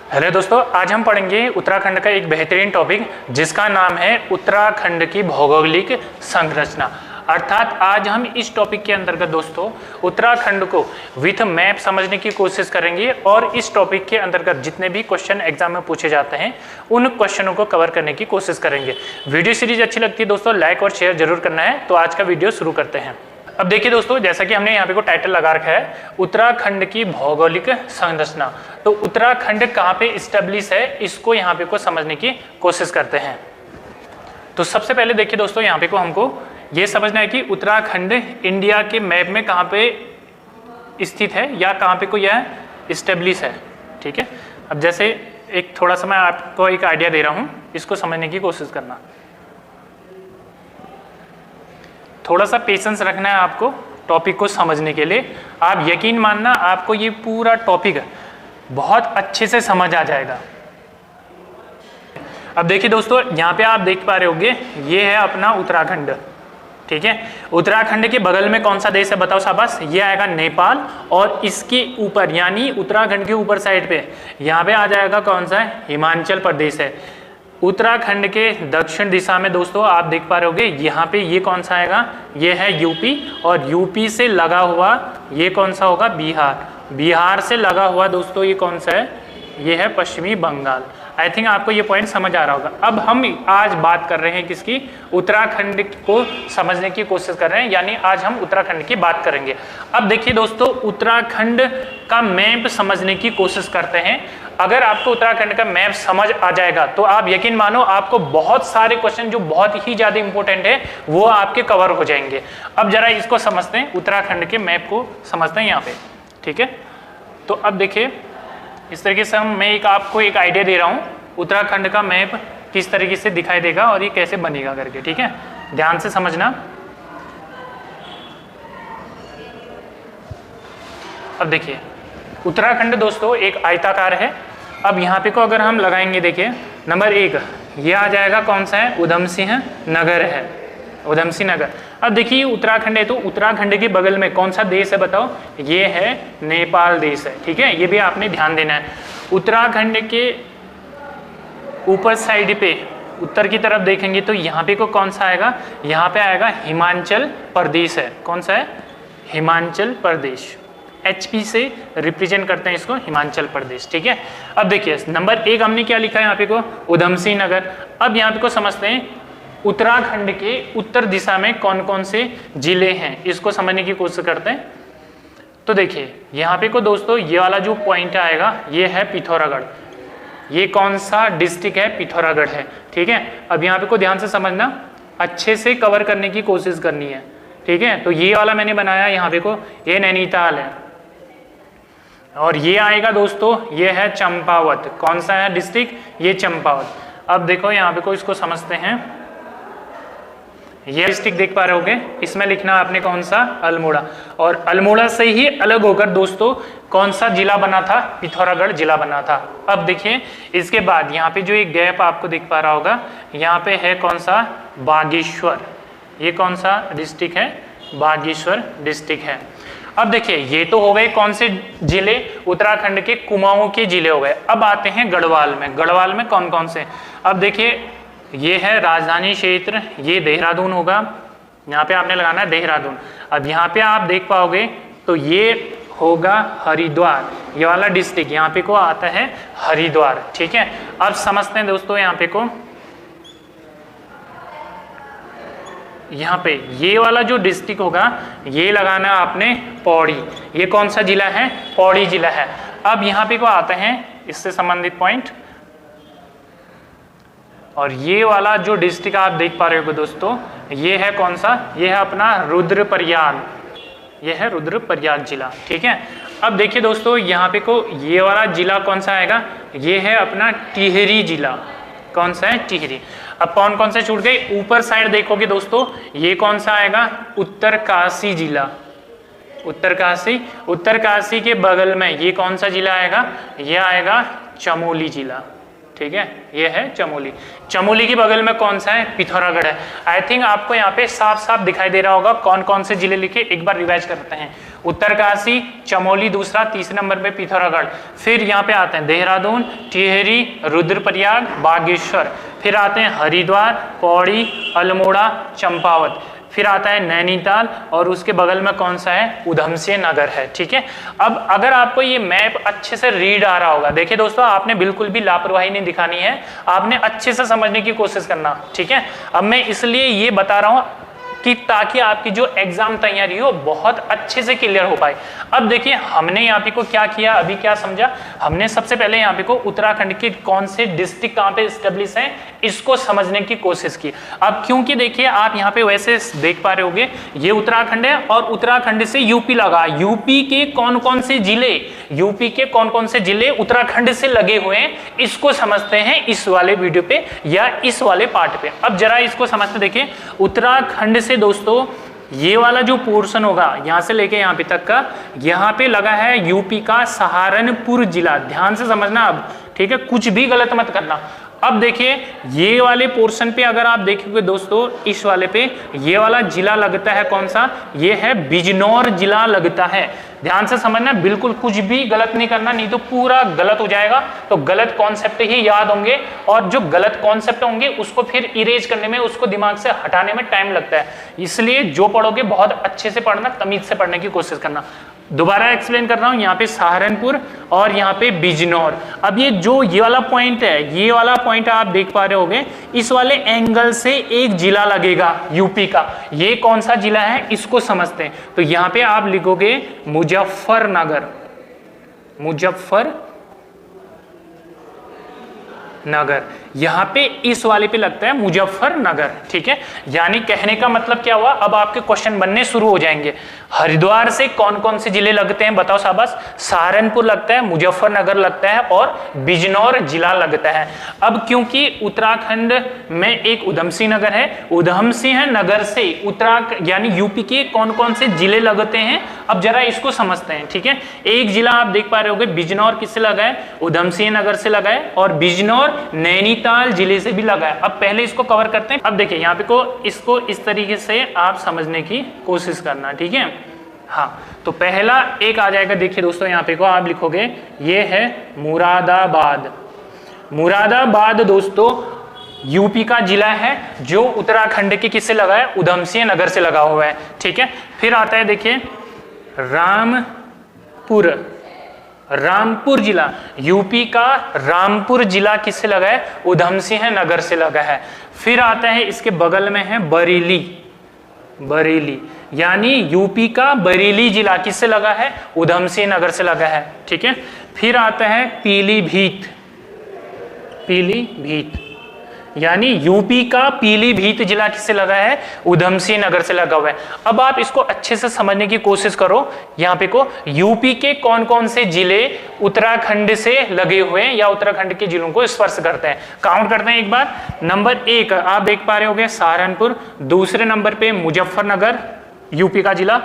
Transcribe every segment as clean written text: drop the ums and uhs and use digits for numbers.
Hello दोस्तों, आज हम पढ़ेंगे उत्तराखंड का एक बेहतरीन टॉपिक जिसका नाम है उत्तराखंड की भौगोलिक संरचना। अर्थात आज हम इस टॉपिक के अंतर्गत दोस्तों उत्तराखंड को विथ मैप समझने की कोशिश करेंगे और इस टॉपिक के अंतर्गत जितने भी क्वेश्चन एग्जाम में पूछे जाते हैं उन क्वेश्चनों को कवर करने की कोशिश करेंगे। वीडियो सीरीज अच्छी लगती है दोस्तों, लाइक और शेयर जरूर करना है। तो आज का वीडियो शुरू करते हैं। अब देखिए दोस्तों, जैसा कि हमने यहाँ पे को टाइटल लगा रखा है उत्तराखंड की भौगोलिक संरचना, तो उत्तराखंड कहाँ पे इस्टेब्लिश है इसको यहाँ पे को समझने की कोशिश करते हैं। तो सबसे पहले देखिए दोस्तों, यहाँ पे को हमको ये समझना है कि उत्तराखंड इंडिया के मैप में कहाँ पे स्थित है या कहाँ पे को यह इस्टेब्लिश है। ठीक है, अब जैसे एक थोड़ा सा मैं आपको एक आइडिया दे रहा हूँ, इसको समझने की कोशिश करना। थोड़ा सा पेशेंस रखना है आपको टॉपिक को समझने के लिए। आप यकीन मानना आपको ये पूरा टॉपिक बहुत अच्छे से समझ आ जाएगा। अब देखिए दोस्तों, यहाँ पे आप देख पा रहे होंगे ये है अपना उत्तराखंड। ठीक है, उत्तराखंड के बगल में कौन सा देश है बताओ शाबाश, ये आएगा नेपाल। और इसके ऊपर यानी उत्तराखंड के ऊपर साइड पे यहाँ पे आ जाएगा कौन सा है, हिमाचल प्रदेश है। उत्तराखंड के दक्षिण दिशा में दोस्तों आप देख पा रहे होंगे यहाँ पे ये कौन सा आएगा, ये है यूपी। और यूपी से लगा हुआ ये कौन सा होगा, बिहार। बिहार से लगा हुआ दोस्तों ये कौन सा है, ये है पश्चिमी बंगाल। आई थिंक आपको ये पॉइंट समझ आ रहा होगा। अब हम आज बात कर रहे हैं किसकी, उत्तराखंड को समझने की कोशिश कर रहे हैं, यानी आज हम उत्तराखंड की बात करेंगे। अब देखिए दोस्तों, उत्तराखंड का मैप समझने की कोशिश करते हैं। अगर आपको उत्तराखंड का मैप समझ आ जाएगा तो आप यकीन मानो आपको बहुत सारे क्वेश्चन जो बहुत ही ज्यादा इंपॉर्टेंट है वो आपके कवर हो जाएंगे। अब जरा इसको समझते हैं, उत्तराखंड के मैप को समझते हैं यहाँ पे। ठीक है, तो अब देखिए इस तरीके से मैं आपको एक आइडिया दे रहा हूँ उत्तराखंड का मैप किस तरीके से दिखाई देगा और ये कैसे बनेगा करके। ठीक है, ध्यान से समझना। अब देखिए उत्तराखंड दोस्तों एक आयताकार है। अब यहाँ पे को अगर हम लगाएंगे, देखिए नंबर 1 ये आ जाएगा कौन सा है, उधमसिंह नगर है, उधमसिंह नगर। अब देखिए उत्तराखंड है तो उत्तराखंड के बगल में कौन सा देश है बताओ, ये है नेपाल देश है। ठीक है, ये भी आपने ध्यान देना है। उत्तराखंड के ऊपर साइड पे उत्तर की तरफ देखेंगे तो यहाँ पे को कौन सा आएगा, यहाँ पे आएगा हिमाचल प्रदेश है। कौन सा है, हिमाचल प्रदेश। HP से रिप्रेजेंट करते हैं इसको, हिमाचल प्रदेश। ठीक है, अब देखिए नंबर 1 हमने क्या लिखा है यहाँ पे को, उधमसिंह नगर। अब यहाँ पे को समझते हैं उत्तराखंड के उत्तर दिशा में कौन कौन से जिले हैं, इसको समझने की कोशिश करते हैं। तो देखिए यहाँ पे को दोस्तों ये वाला जो पॉइंट आएगा ये है पिथौरागढ़। ये कौन सा डिस्ट्रिक्ट है, पिथौरागढ़ है। ठीक है, अब यहाँ पे को ध्यान से समझना, अच्छे से कवर करने की कोशिश करनी है। ठीक है, तो ये वाला मैंने बनाया यहाँ पे को, ये नैनीताल है। और ये आएगा दोस्तों ये है चंपावत। कौन सा है डिस्ट्रिक्ट, ये चंपावत। अब देखो यहाँ पे को इसको समझते हैं, ये डिस्ट्रिक्ट देख पा रहे होगे, इसमें लिखना आपने कौन सा, अल्मोड़ा। और अल्मोड़ा से ही अलग होकर दोस्तों कौन सा जिला बना था, पिथौरागढ़ जिला बना था। अब देखिए इसके बाद यहाँ पे जो एक गैप आपको दिख पा रहा होगा, यहाँ पे है कौन सा, बागेश्वर। ये कौन सा डिस्ट्रिक्ट है, बागेश्वर डिस्ट्रिक्ट है। अब देखिए ये तो हो गए कौन से जिले, उत्तराखंड के कुमाऊं के जिले हो गए। अब आते हैं गढ़वाल में। गढ़वाल में कौन कौन से, अब देखिए ये है राजधानी क्षेत्र, ये देहरादून होगा। यहाँ पे आपने लगाना है देहरादून। अब यहाँ पे आप देख पाओगे तो ये होगा हरिद्वार, ये वाला डिस्ट्रिक्ट यहाँ पे को आता है हरिद्वार। ठीक है, अब समझते हैं दोस्तों यहाँ पे को, यहाँ पे ये वाला जो डिस्ट्रिक्ट होगा ये लगाना आपने पौड़ी। ये कौन सा जिला है, पौड़ी जिला है। अब यहाँ पे को आते हैं इससे संबंधित पॉइंट, और ये वाला जो डिस्ट्रिक्ट आप देख पा रहे हो दोस्तों ये है कौन सा, ये है अपना रुद्रप्रयाग। ये है रुद्रप्रयाग जिला। ठीक है, अब देखिए दोस्तों यहाँ पे को ये वाला जिला कौन सा आएगा, ये है अपना टिहरी जिला। कौन सा है, टिहरी। अब कौन कौन से छूट गए, ऊपर साइड देखोगे दोस्तों ये कौन सा आएगा, उत्तरकाशी जिला। उत्तरकाशी, उत्तरकाशी के बगल में ये कौन सा जिला आएगा, ये आएगा चमोली जिला। ठीक है, ये है चमोली। चमोली के बगल में कौन सा है? पिथौरागढ़ है। आई थिंक आपको यहाँ पे साफ साफ दिखाई दे रहा होगा कौन कौन से जिले लिखे, एक बार रिवाइज करते हैं। उत्तरकाशी, चमोली दूसरा, तीसरे नंबर पे पिथौरागढ़, फिर यहाँ पे आते हैं देहरादून, टिहरी, रुद्रप्रयाग, बागेश्वर, फिर आते हैं हरिद्वार, पौड़ी, अल्मोड़ा, चंपावत, फिर आता है नैनीताल और उसके बगल में कौन सा है? उधमसिंह नगर है। ठीक है, अब अगर आपको ये मैप अच्छे से रीड आ रहा होगा, देखिए दोस्तों आपने बिल्कुल भी लापरवाही नहीं दिखानी है, आपने अच्छे से समझने की कोशिश करना। ठीक है, अब मैं इसलिए ये बता रहा हूँ कि ताकि आपकी जो एग्जाम तैयारी हो बहुत अच्छे से क्लियर हो पाए। अब देखिए हमने यहाँ पे को क्या किया, अभी क्या समझा, हमने सबसे पहले यहाँ पे को उत्तराखंड के कौन से डिस्ट्रिक्ट कहाँ पे स्टेब्लिश हैं इसको समझने की कोशिश की। अब क्योंकि देखिए आप यहाँ पे वैसे देख पा रहे होगे ये उत्तराखंड है और उत्तराखंड से यूपी लगा, यूपी के कौन कौन से जिले, यूपी के कौन कौन से जिले उत्तराखंड से लगे हुए हैं इसको समझते हैं इस वाले वीडियो पे या इस वाले पार्ट पे। अब जरा इसको समझते, देखिए उत्तराखंड से दोस्तों ये वाला जो पोर्शन होगा यहां से लेके यहां पे तक का, यहां पे लगा है यूपी का सहारनपुर जिला। ध्यान से समझना अब, ठीक है, कुछ भी गलत मत करना। अब देखिए ये वाले पोर्शन पे अगर आप देखोगे दोस्तों, इस वाले पे ये वाला जिला लगता है कौन सा? ये है बिजनौर जिला लगता है। ध्यान से समझना, बिल्कुल कुछ भी गलत नहीं करना, नहीं तो पूरा गलत हो जाएगा। तो गलत कॉन्सेप्ट ही याद होंगे और जो गलत कॉन्सेप्ट होंगे उसको फिर इरेज करने में, उसको दिमाग से हटाने में टाइम लगता है। इसलिए जो पढ़ोगे बहुत अच्छे से पढ़ना, तमीज से पढ़ने की कोशिश करना। दोबारा एक्सप्लेन कर रहा हूं, यहाँ पे सहारनपुर और यहाँ पे बिजनौर। अब ये जो ये वाला पॉइंट है, ये वाला पॉइंट आप देख पा रहे होगे, इस वाले एंगल से एक जिला लगेगा यूपी का। ये कौन सा जिला है इसको समझते हैं। तो यहाँ पे आप लिखोगे मुजफ्फरनगर, मुजफ्फरनगर, यहां पे इस वाले पे लगता है मुजफ्फरनगर। ठीक है, यानी कहने का मतलब क्या हुआ, अब आपके क्वेश्चन बनने शुरू हो जाएंगे। हरिद्वार से कौन कौन से जिले लगते हैं बताओ शाबाश? सहारनपुर लगता है, मुजफ्फरनगर लगता है और बिजनौर जिला लगता है। अब क्योंकि उत्तराखंड में एक उधमसिंह नगर है, उधमसिंह नगर से उत्तराखंड यानी यूपी के कौन कौन से जिले लगते हैं, अब जरा इसको समझते हैं। ठीक है, एक जिला आप देख पा रहे होगे बिजनौर किससे लगा है? उधमसिंह नगर से लगा है और बिजनौर नैनीताल जिले से भी लगा है। अब पहले इसको कवर करते हैं। अब देखिए यहाँ पे को इसको इस तरीके से आप समझने की कोशिश करना। ठीक है, हाँ, तो पहला एक आ जाएगा। देखिए दोस्तों यहाँ पे को आप लिखोगे, ये है मुरादाबाद। मुरादाबाद दोस्तों यूपी का जिला है जो उत्तराखंड के किससे लगा है? उधमसिंह नगर से लगा हुआ है। ठीक है, फिर आता है देखिए रामपुर जिला, यूपी का रामपुर जिला किससे लगा है? उधमसिंह नगर से लगा है। फिर आता है इसके बगल में है बरेली, यानी यूपी का बरेली जिला किससे लगा है? उधमसिंह नगर से लगा है। ठीक है, फिर आता है पीलीभीत, यानी यूपी का पीलीभीत जिला किससे लगा है? उधमसिंह नगर से लगा हुआ है। अब आप इसको अच्छे से समझने की कोशिश करो। यहाँ पे को यूपी के कौन कौन से जिले उत्तराखंड से लगे हुए हैं या उत्तराखंड के जिलों को स्पर्श करते हैं, काउंट करते हैं एक बार। नंबर 1 आप देख पा रहे होगे सहारनपुर, दूसरे नंबर पे मुजफ्फरनगर यूपी का जिला,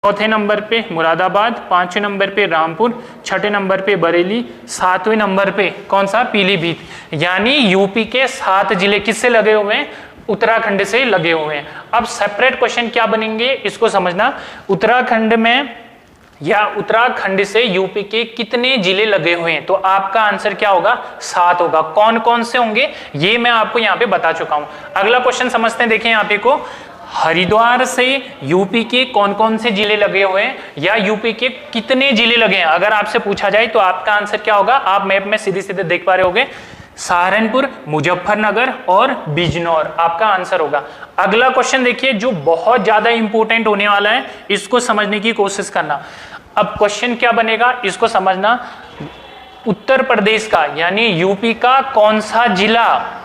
चौथे नंबर पे मुरादाबाद, पांचवें नंबर पे रामपुर, छठे नंबर पे बरेली, सातवें नंबर पे कौन सा? पीलीभीत। यानी यूपी के 7 जिले किससे लगे हुए हैं? उत्तराखंड से लगे हुए हैं। अब सेपरेट क्वेश्चन क्या बनेंगे इसको समझना। उत्तराखंड में या उत्तराखंड से यूपी के कितने जिले लगे हुए हैं? तो आपका आंसर क्या होगा? 7 होगा। कौन कौन से होंगे ये मैं आपको यहाँ पे बता चुका हूं। अगला क्वेश्चन समझते हैं। देखिए यहाँ पे को हरिद्वार से यूपी के कौन कौन से जिले लगे हुए हैं या यूपी के कितने जिले लगे हैं अगर आपसे पूछा जाए तो आपका आंसर क्या होगा? आप मैप में सीधे सीधे देख पा रहे होगे, सहारनपुर, मुजफ्फरनगर और बिजनौर आपका आंसर होगा। अगला क्वेश्चन देखिए जो बहुत ज्यादा इंपॉर्टेंट होने वाला है, इसको समझने की कोशिश करना। अब क्वेश्चन क्या बनेगा इसको समझना। उत्तर प्रदेश का यानी यूपी का कौन सा जिला,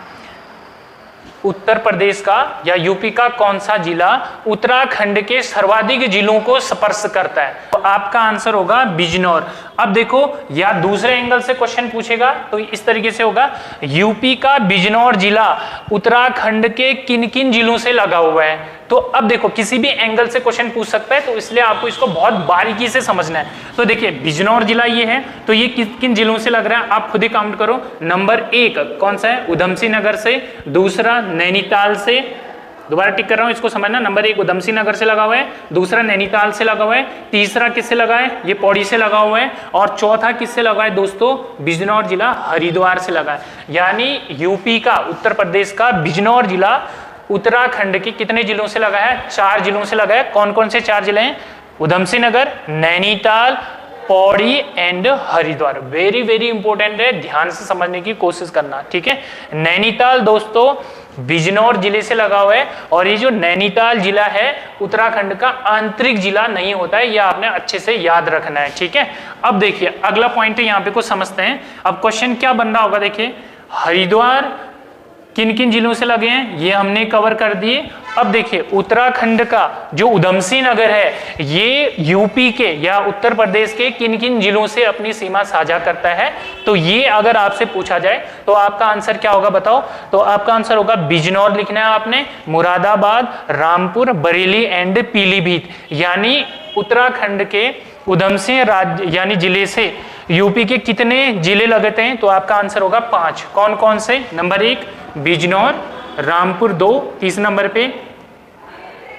उत्तर प्रदेश का या यूपी का कौन सा जिला उत्तराखंड के सर्वाधिक जिलों को स्पर्श करता है? तो आपका आंसर होगा बिजनौर। अब देखो या दूसरे एंगल से क्वेश्चन पूछेगा तो इस तरीके से होगा, यूपी का बिजनौर जिला उत्तराखंड के किन किन जिलों से लगा हुआ है? तो अब देखो किसी भी एंगल से क्वेश्चन पूछ सकता है, तो इसलिए आपको इसको बहुत बारीकी से समझना है। तो देखिए बिजनौर जिला ये है, तो ये किन जिलों से लग रहा है आप खुद ही काउंट करो। नंबर 1 कौन सा है, उधमसिंह नगर से, दूसरा नैनीताल से, दोबारा टिक कर रहा हूं इसको समझना, नंबर 1 उधमसिंह नगर से लगा हुआ है, दूसरा नैनीताल से लगा हुआ है, तीसरा किससे लगा है, ये पौड़ी से लगा हुआ है, और चौथा किससे लगा है दोस्तों, बिजनौर जिला हरिद्वार से लगा है। यानी यूपी का, उत्तर प्रदेश का बिजनौर जिला उत्तराखंड के कितने जिलों से लगा है, 4 जिलों से लगा है। कौन कौन से 4 जिले हैं, Udham Singh Nagar, Nainital, Pauri and Haridwar. Very very important है, ध्यान से समझने की कोशिश करना, ठीक है। नैनीताल दोस्तों बिजनौर जिले से लगा हुआ है, और ये जो नैनीताल जिला है उत्तराखंड का आंतरिक जिला नहीं होता है, ये आपने अच्छे से याद रखना है, ठीक है। अब देखिए अगला पॉइंट यहाँ पे को समझते हैं। अब क्वेश्चन क्या बन रहा होगा, देखिए हरिद्वार किन किन जिलों से लगे हैं ये हमने कवर कर दिए। अब देखिए उत्तराखंड का जो उधमसिंह नगर है ये यूपी के या उत्तर प्रदेश के किन किन जिलों से अपनी सीमा साझा करता है। तो ये अगर आपसे पूछा जाए तो आपका आंसर क्या होगा बताओ, तो आपका आंसर होगा बिजनौर लिखना है आपने, मुरादाबाद, रामपुर, बरेली एंड पीलीभीत। यानी उत्तराखंड के उधमसिंह राज्य यानी जिले से यूपी के कितने जिले लगते हैं, तो आपका आंसर होगा 5। कौन कौन से, नंबर 1 बिजनौर, रामपुर 2, तीसरे नंबर पे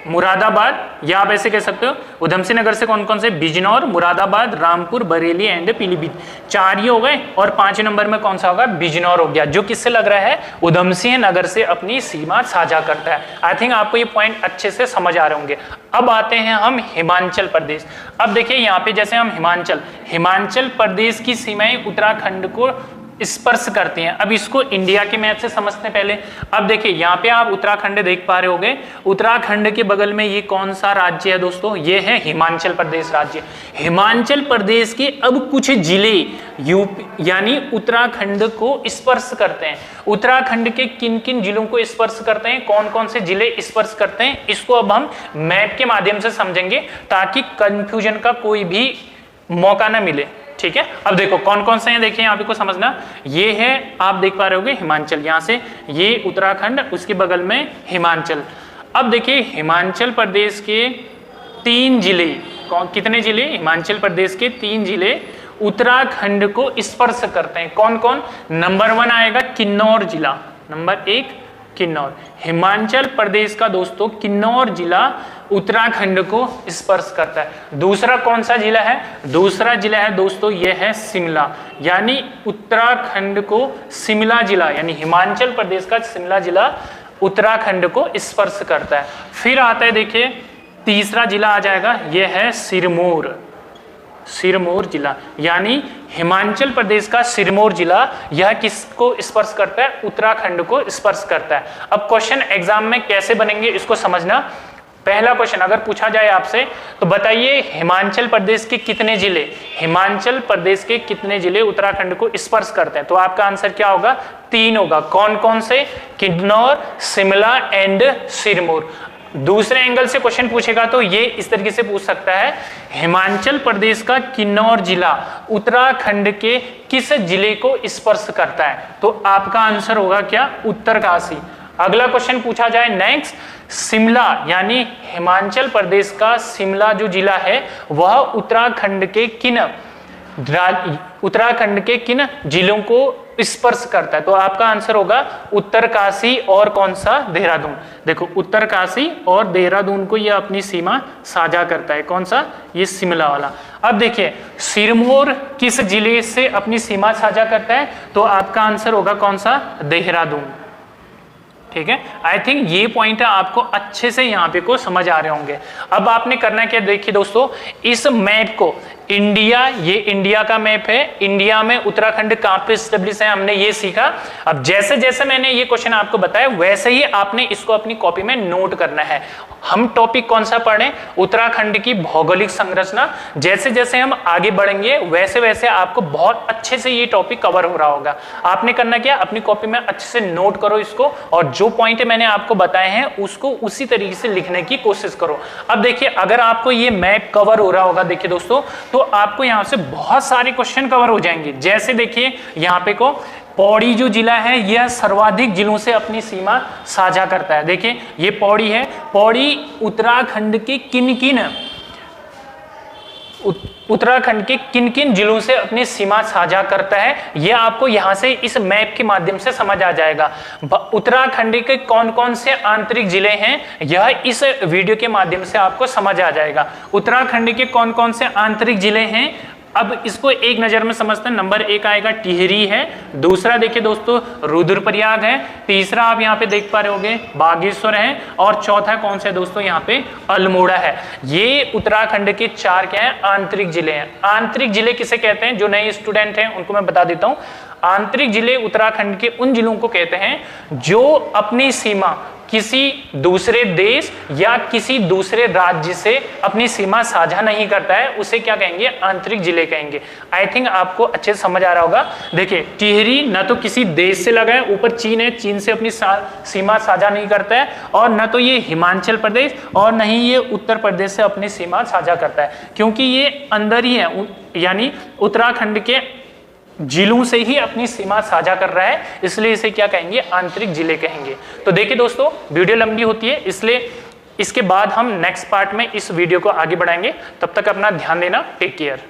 मुरादाबाद, या आप ऐसे कह सकते हो उधमसिंह नगर से कौन कौन से, बिजनौर, मुरादाबाद, रामपुर, बरेली एंड पीलीभीत। 4 ये हो गए, और 5वें नंबर में कौन सा होगा, बिजनौर हो गया, जो किससे लग रहा है, उधमसिंह नगर से अपनी सीमा साझा करता है। आई थिंक आपको ये पॉइंट अच्छे से समझ आ रहे होंगे। अब आते हैं हम हिमाचल प्रदेश। अब देखिए यहाँ पे जैसे हम हिमाचल प्रदेश की सीमाएं उत्तराखंड को स्पर्श करती हैं। अब इसको इंडिया के मैप से समझते हैं पहले। अब देखिए यहाँ पे आप उत्तराखंड देख पा रहे होंगे, उत्तराखंड के बगल में ये कौन सा राज्य है दोस्तों, ये है हिमाचल प्रदेश राज्य। हिमाचल प्रदेश के अब कुछ जिले यूपी यानी उत्तराखंड को स्पर्श करते हैं। उत्तराखंड के किन किन जिलों को स्पर्श करते हैं, कौन कौन से जिले स्पर्श करते हैं, इसको अब हम मैप के माध्यम से समझेंगे ताकि कंफ्यूजन का कोई भी मौका ना मिले, ठीक है। अब देखो कौन कौन से हैं, देखिए यहाँ पे को समझना, ये है आप देख पा रहे होगे हिमाचल, यहाँ से ये उत्तराखंड, उसके बगल में हिमाचल। अब देखिए हिमाचल प्रदेश के 3 जिले, कितने जिले, हिमाचल प्रदेश के 3 जिले उत्तराखंड को स्पर्श करते हैं। कौन कौन, नंबर 1 आएगा किन्नौर जिला, नंबर 1 किन्नौर। हिमाचल प्रदेश का दोस्तों किन्नौर जिला उत्तराखंड को स्पर्श करता है। दूसरा कौन सा जिला है, दूसरा जिला है दोस्तों ये है शिमला, यानी उत्तराखंड को शिमला जिला यानी हिमाचल प्रदेश का शिमला जिला उत्तराखंड को स्पर्श करता है। फिर आता है देखिए तीसरा जिला आ जाएगा, ये है सिरमौर जिला, यानी हिमाचल प्रदेश का सिरमौर जिला, यह किसको स्पर्श करता है, उत्तराखंड को स्पर्श करता है। अब क्वेश्चन एग्जाम में कैसे बनेंगे इसको समझना। पहला क्वेश्चन अगर पूछा जाए आपसे तो बताइए हिमाचल प्रदेश के कितने जिले, हिमाचल प्रदेश के कितने जिले उत्तराखंड को स्पर्श करते हैं, तो आपका आंसर क्या होगा, 3 होगा। कौन कौन से, किन्नौर, शिमला एंड सिरमौर। दूसरे एंगल से क्वेश्चन पूछेगा तो ये इस तरीके से पूछ सकता है, हिमाचल प्रदेश का किन्नौर जिला उत्तराखंड के किस जिले को स्पर्श करता है, तो आपका आंसर होगा क्या, उत्तरकाशी। अगला क्वेश्चन पूछा जाए नेक्स्ट, शिमला यानी हिमाचल प्रदेश का शिमला जो जिला है वह उत्तराखंड के किन जिलों को स्पर्श करता है, तो आपका आंसर होगा उत्तरकाशी और कौन सा, देहरादून। देखो उत्तरकाशी और देहरादून को ये अपनी सीमा साझा करता है, कौन सा, ये शिमला वाला। अब देखिए सिरमौर किस जिले से अपनी सीमा साझा करता है, तो आपका आंसर होगा कौन सा, देहरादून, ठीक है। आई थिंक ये पॉइंट आपको अच्छे से यहाँ पे को समझ आ रहे होंगे। अब आपने करना क्या, देखिए दोस्तों इस मैप को इंडिया, ये इंडिया का मैप है, इंडिया में उत्तराखंड कहाँ पे स्टेब्लिश है हमने ये सीखा। अब जैसे जैसे मैंने ये क्वेश्चन आपको बताया वैसे ही आपने इसको अपनी कॉपी में नोट करना है। हम टॉपिक कौन सा पढ़ें, उत्तराखंड की भौगोलिक संरचना। जैसे जैसे हम आगे बढ़ेंगे वैसे वैसे आपको बहुत अच्छे से ये टॉपिक कवर हो रहा होगा। आपने करना क्या, अपनी कॉपी में अच्छे से नोट करो इसको, और जो पॉइंट मैंने आपको बताए हैं उसको उसी तरीके से लिखने की कोशिश करो। अब देखिए अगर आपको ये मैप कवर हो रहा होगा, देखिए दोस्तों, तो आपको यहाँ से बहुत सारे क्वेश्चन कवर हो जाएंगे। जैसे देखिए यहाँ पे को पौड़ी जो जिला है यह सर्वाधिक जिलों से अपनी सीमा साझा करता है। देखिए ये पौड़ी है, पौड़ी उत्तराखंड के किन किन जिलों से अपनी सीमा साझा करता है, यह आपको यहां से इस मैप के माध्यम से समझ आ जाएगा। उत्तराखंड के कौन कौन से आंतरिक जिले हैं यह इस वीडियो के माध्यम से आपको समझ आ जाएगा। उत्तराखंड के कौन कौन से आंतरिक जिले हैं, अब इसको एक नजर में समझते हैं। नंबर 1 आएगा टिहरी है, दूसरा देखिए दोस्तों रुद्रप्रयाग है, तीसरा आप यहाँ पे देख पा रहे होंगे बागेश्वर है, और चौथा कौन सा है दोस्तों यहाँ पे अल्मोड़ा है। ये उत्तराखंड के 4 क्या है आंतरिक जिले हैं। आंतरिक जिले किसे कहते हैं, जो नए स्टूडेंट हैं उनको मैं बता देता हूँ। आंतरिक जिले उत्तराखंड के उन जिलों को कहते हैं जो अपनी सीमा किसी दूसरे देश या किसी दूसरे राज्य से अपनी सीमा साझा नहीं करता है, उसे क्या कहेंगे आंतरिक जिले कहेंगे। आई थिंक आपको अच्छे से समझ आ रहा होगा। देखिए टिहरी न तो किसी देश से लगा है, ऊपर चीन है, चीन से अपनी सीमा साझा नहीं करता है, और न तो ये हिमाचल प्रदेश और न ही ये उत्तर प्रदेश से अपनी सीमा साझा करता है, क्योंकि ये अंदर ही है, यानी उत्तराखंड के जिलों से ही अपनी सीमा साझा कर रहा है, इसलिए इसे क्या कहेंगे आंतरिक जिले कहेंगे। तो देखिए दोस्तों वीडियो लंबी होती है, इसलिए इसके बाद हम नेक्स्ट पार्ट में इस वीडियो को आगे बढ़ाएंगे। तब तक अपना ध्यान देना, टेक केयर।